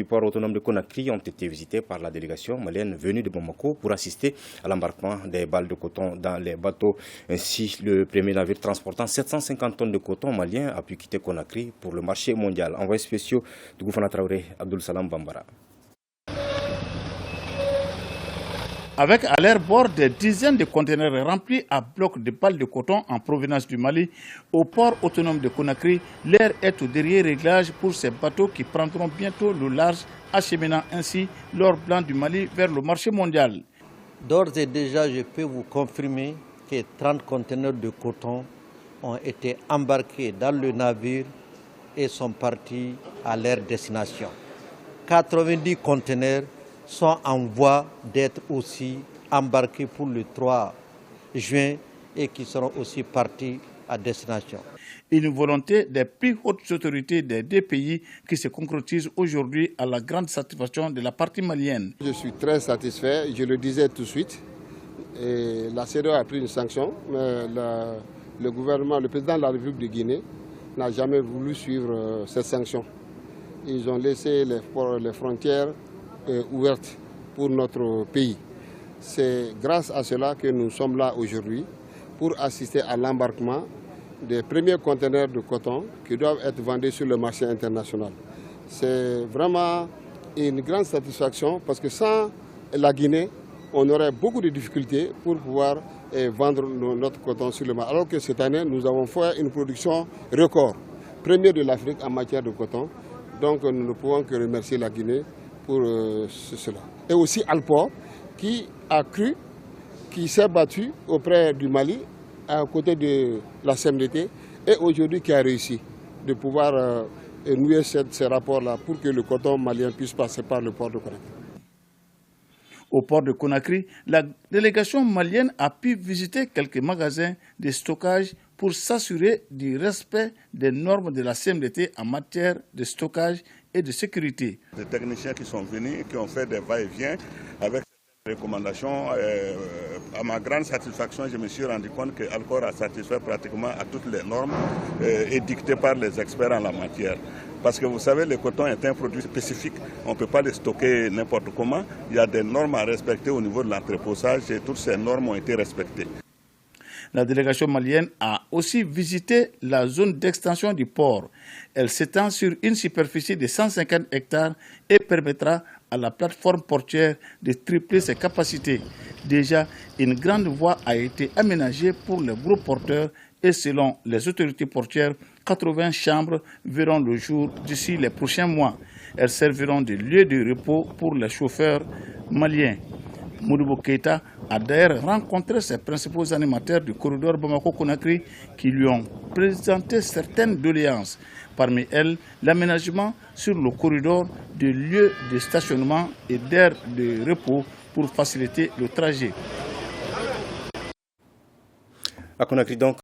port autonome de Conakry ont été visités par la délégation malienne venue de Bamako pour assister à l'embarquement des balles de coton dans les bateaux. Ainsi, le premier navire transportant 750 tonnes de coton malien a pu quitter Conakry pour le marché mondial. Envoyé spéciaux du Gouffana Traoré, Abdul Salam Bambara. Avec à leur bord des dizaines de conteneurs remplis à blocs de balles de coton en provenance du Mali, au port autonome de Conakry, l'air est au dernier réglage pour ces bateaux qui prendront bientôt le large, acheminant ainsi l'or blanc du Mali vers le marché mondial. D'ores et déjà, je peux vous confirmer que 30 conteneurs de coton ont été embarqués dans le navire et sont partis à leur destination. 90 conteneurs sont en voie d'être aussi embarqués pour le 3 juin et qui seront aussi partis à destination. Une volonté des plus hautes autorités des deux pays qui se concrétise aujourd'hui à la grande satisfaction de la partie malienne. Je suis très satisfait, je le disais tout de suite. Et la CEDEAO a pris une sanction, mais le gouvernement, le président de la République de Guinée n'a jamais voulu suivre cette sanction. Ils ont laissé les frontières ouvertes pour notre pays. C'est grâce à cela que nous sommes là aujourd'hui pour assister à l'embarquement des premiers conteneurs de coton qui doivent être vendus sur le marché international. C'est vraiment une grande satisfaction parce que sans la Guinée, on aurait beaucoup de difficultés pour pouvoir vendre notre coton sur le marché. Alors que cette année, nous avons fait une production record, première de l'Afrique en matière de coton. Donc nous ne pouvons que remercier la Guinée pour cela. Et aussi Alport qui a cru, qui s'est battu auprès du Mali à côté de la CMDT et aujourd'hui qui a réussi de pouvoir nouer ces rapports-là pour que le coton malien puisse passer par le port de Conakry. Au port de Conakry, la délégation malienne a pu visiter quelques magasins de stockage pour s'assurer du respect des normes de la CMDT en matière de stockage et de sécurité. Des techniciens qui sont venus et qui ont fait des va-et-vient avec certaines recommandations. À ma grande satisfaction, je me suis rendu compte que Alcor a satisfait pratiquement à toutes les normes édictées par les experts en la matière. Parce que vous savez, le coton est un produit spécifique, on ne peut pas le stocker n'importe comment. Il y a des normes à respecter au niveau de l'entreposage et toutes ces normes ont été respectées. La délégation malienne a aussi visité la zone d'extension du port. Elle s'étend sur une superficie de 150 hectares et permettra à la plateforme portuaire de tripler ses capacités. Déjà, une grande voie a été aménagée pour les gros porteurs et selon les autorités portuaires, 80 chambres verront le jour d'ici les prochains mois. Elles serviront de lieu de repos pour les chauffeurs maliens. Modibo Keïta a d'ailleurs rencontré ses principaux animateurs du corridor Bamako-Conakry qui lui ont présenté certaines doléances. Parmi elles, l'aménagement sur le corridor de lieux de stationnement et d'aires de repos pour faciliter le trajet. À Conakry donc,